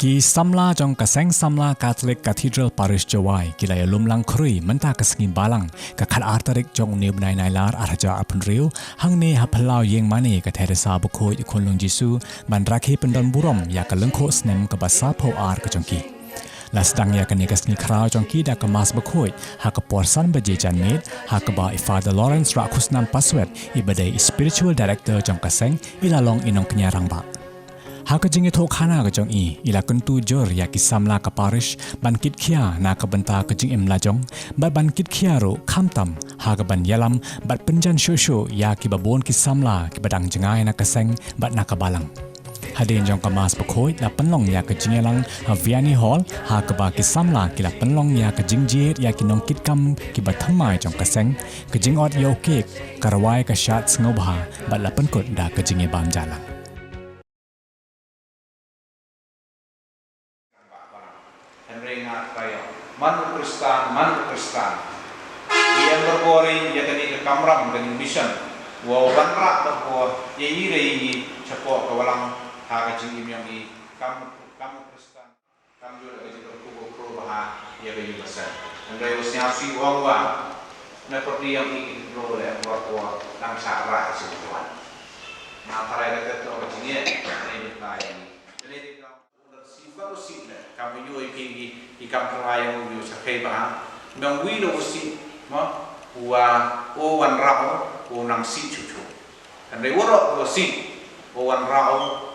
Ki samla jong kaseng samla Catholic Cathedral Parish Jawai kilaya lumlang krui menta kasengi balang ka khat artarik jong ne bnai nailar arja apun riu hang ne haplau yeng mane ka Teresa bukhoi ikhonlung Jisu ban rakhi pendon burom ya ka lengkho snem ka basa pho ar ka jongki las dang ya ka ne kasni khrau jongki da ka mas bukhoi ha ka porsan baje janmet ha ka ba Father Lawrence Rakhusnam Paswet ibadai spiritual director jong kaseng ilalong inong kenyarang ba Haka jingi thok khana ka jong ila kuntu jor ya ki samla ka parish ban kit khia na ka banta ka jing em la jong ban kit khia ro khamtam haka ban yalam bat penjan shosho ya ki babon ki samla ki badang jengai na ka seng bat na ka balang Hadin jong ka mas bakhoi la penlong ya ka jingelang Vianney Hall haka ba ki samla ki la penlong ya ka jingjet ya ki nong kit kam ki bathamai jong ka seng ka jingot yo kek karawai ka shat ngobha bat la penkot da ka jinge bam jalang Manu Kristan. Yang berbori ya kini ke kamram kini mission. Wa banra berbo ya ire ini cepo kawalang ha kajing imyong i kamu Kristan. Kamu juga kajing berkubu perubahan ya bagi besar. Andai usnya si wangwa. Na perdi yang i bro le berbo nang cara sih tuan. Nah tarai dekat tu kajingnya ini bertanya. Jadi baru sih kami juga pergi ikan perayaan juga sekali bah. Mengwi lo sih, mah wan rau, nang si cucu. Dan lewat lo sih, wan rau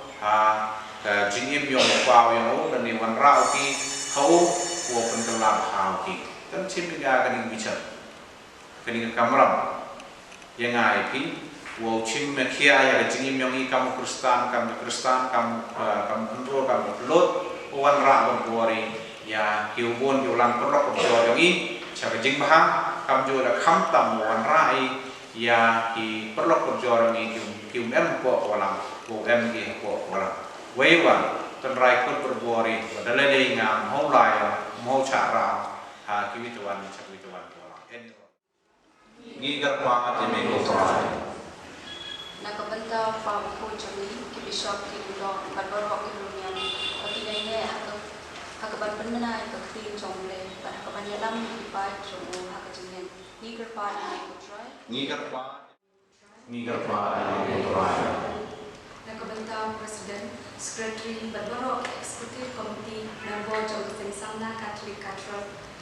jingim yang kau yang dan wan rau ki kau pentelah kau ki. Dan cipta kan ini bicara, kan ini kameram yang ai ki. Wow cim mekia ya jingim yang i kamu Kristen kamu kontrol kamu pelot wan ra berbuari ya hiubun diulang perok berbuari yang i cara jing bahang kamu juga kham tam wan ra ya hi perok berbuari yang i hium ko walang ko ki ko walang wewan tenrai kun berbuari badale dei ngam ho lai mo cara ha kiwituan walang ni garpa ati me ko Nakabanta from Kojami, Kibishop, Kibulo, Badbaro, Kilumian, Kakinay, Hakaban Panana, Kakin, Jongle, but Hakaban Yalam, Kipai, Jomo, Hakajin, Nigerpa, Nakabanta President, Secretary, Badbaro, Executive Committee, Member, Jonathan Samna, Catholic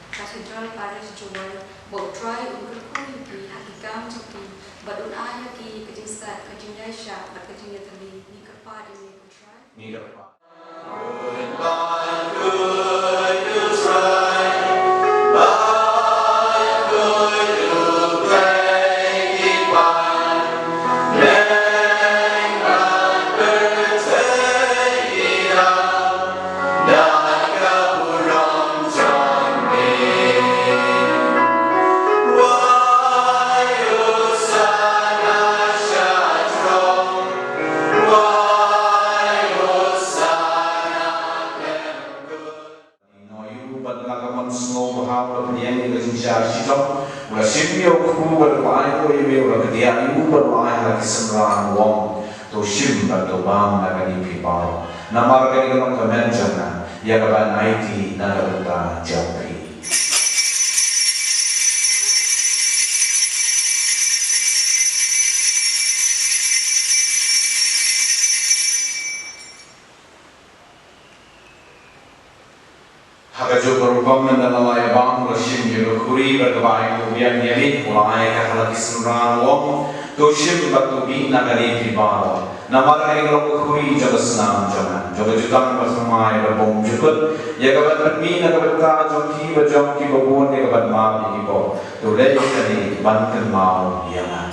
Cathedral Parish Jewel, Botrai, Ungurku, Hakikam, Chuki, Badun ayah ki kajing start kajing Aisha bat kajing yatali ni kerpa dan ni kutrai ni kerpa Namar kali kalau kemenjana ya kapan IT nagabata jampi. Hakajo berubah mendalam bang bersim yurukuri berkebaik kemudian nyali mulai kehalaki senran wong dosim batubi nagari pribaro. Nama kali kalau berkuri jaga senam jangan jaga jutang bersemai berbom jukut ya kapan bermi nak berta jongki berjongki berbun ya kapan mau di bawah tu leh kali banten mau yang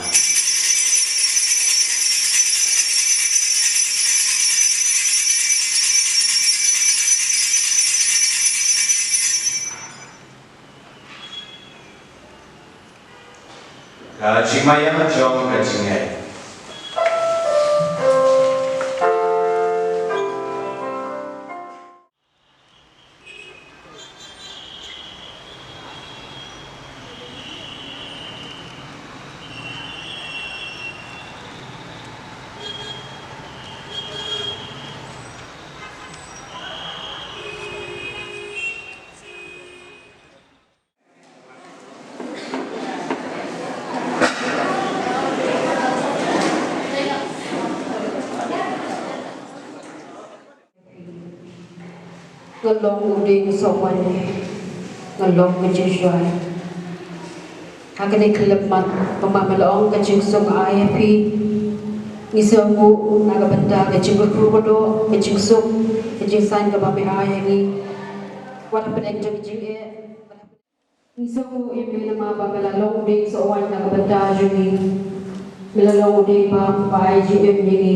Cimaya jong kacingnya. ngalong uding sowan ngalong kejisuai agane kelemat pemamalaong kajing song IFP ngisamu naga benda kajing berkurodo kajing sok kajing sign ka bame ayangi wala pedeng kajing ngisamu imi nama pamalalong uding sowan naga benda jungi milalong uding pa pai jim ni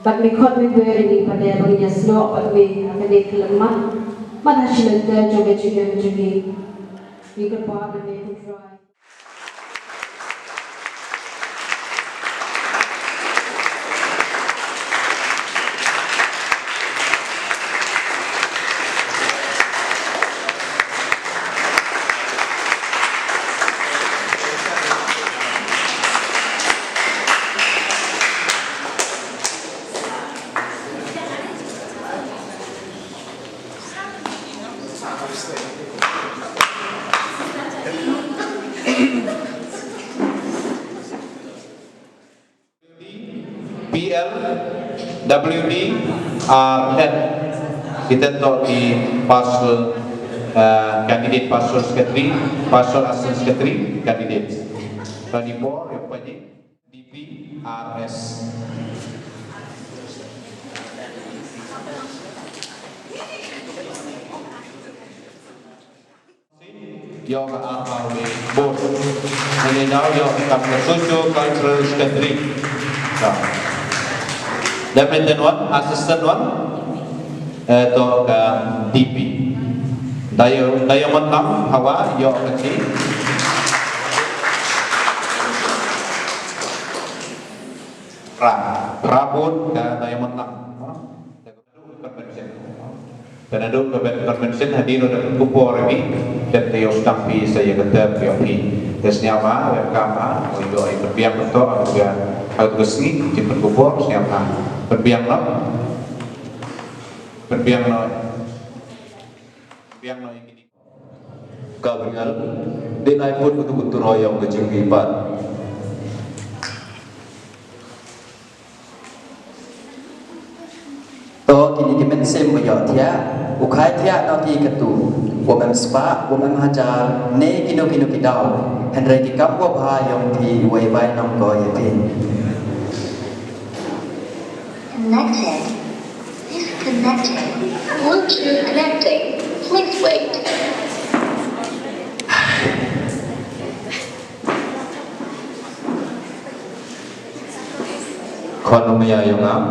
but me khot me wearing pada bang yasno but me agane kelemat mana silenta joga jim jungi we could partner me try. PL, WD, RN. Kita tahu di pasul kandidat pasul sekretari, pasul asisten sekretari kandidat. Tadi po yang punya DP, RS. Yang RRB board. Ini now yang kami social cultural secretary. Deputy one, assistant one, itu ke DP. Daya menang hawa yo kecil. Rabun ke daya menang. Penaduk convention hadir dalam kupur ini dan dia stampi saya kata POP. Desnyama webkama yo berbiang betul juga harus kesini di kupur siapa berbiang no ini kabrial dinai pun betul-betul royong kecing lipat to kini dimensem boyo dia ukai dia nanti ketu wamem spa wamem hajar ne kino kidau henry kikam wa bhayong ti wai bai nam go yetin connected. Disconnected. Bluetooth connecting. Please wait. Konomia yang am,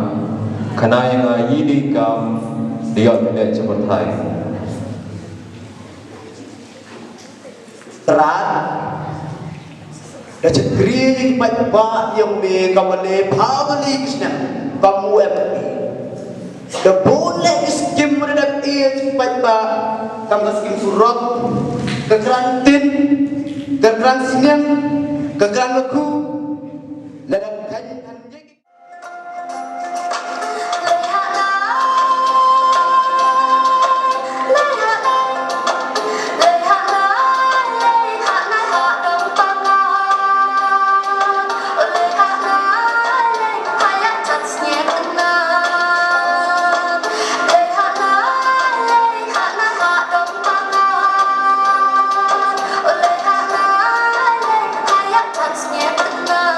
kena yang yidi kam dia tidak cepat hai. Terat, dah cekri baik yang me kamale pawali kisna. Kamu the boleh skim mendadak ia cepat ba kamu skim surat kekerantin kekeran sinyang kekeran leku ladang kain anjing Hãy subscribe cho kênh Ghiền Mì Gõ để không bỏ lỡ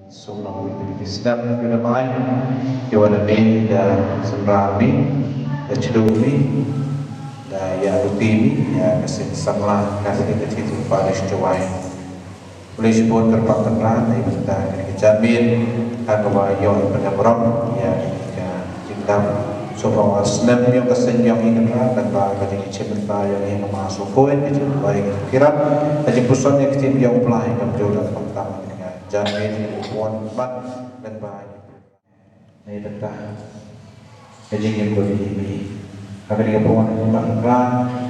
Sumang di sedap kita main, Jawa Nabi dan Sembrami, dan Cedumi, dan ya Lutimi, ya kasih samlah kasih kecil pada Sejawai. Boleh sebut terpaksa, dari kita kejamin, agama yang benar-benar, ya kita cinta. Sobrang senam yung kasenyong ingin dan bahagia yang cinta yang ingin masuk poin itu baik kira dan pusan yang tim yang pelai yang jodoh pertama dengan jamin puan ban dan bahagia. Ini betah kejingin berdiri. Agar dia puan yang bangga,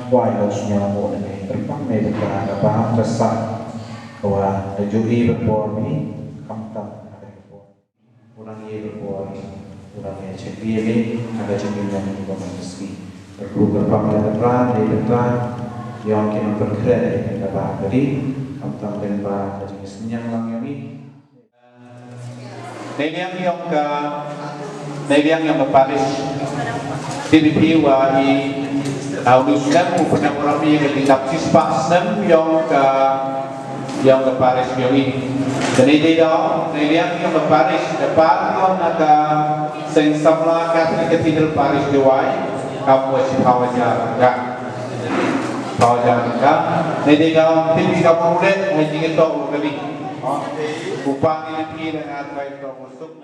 wah harusnya mau ini terbang ini betah apa besar bahwa juri berpuan ini kamtam agar puan pulang ia berpuan. Kurangnya cekir ini ada cekir yang dibangun meski bergerak dari depan yang kini bergerak dari depan tadi kamtam dan bah dari senyang lang yang ini Neliang yang Paris DBP wai Auluskan pernah merami yang ditapsis Pak Sem yang ke Paris yang ini dan ini Neliang yang ke Paris depan yang ada Samla Cathedral Paris Dewai kamu wajib hawajar enggak jadi kalau tinggi kamu mulai haji itu kali upah ini dengan baik masuk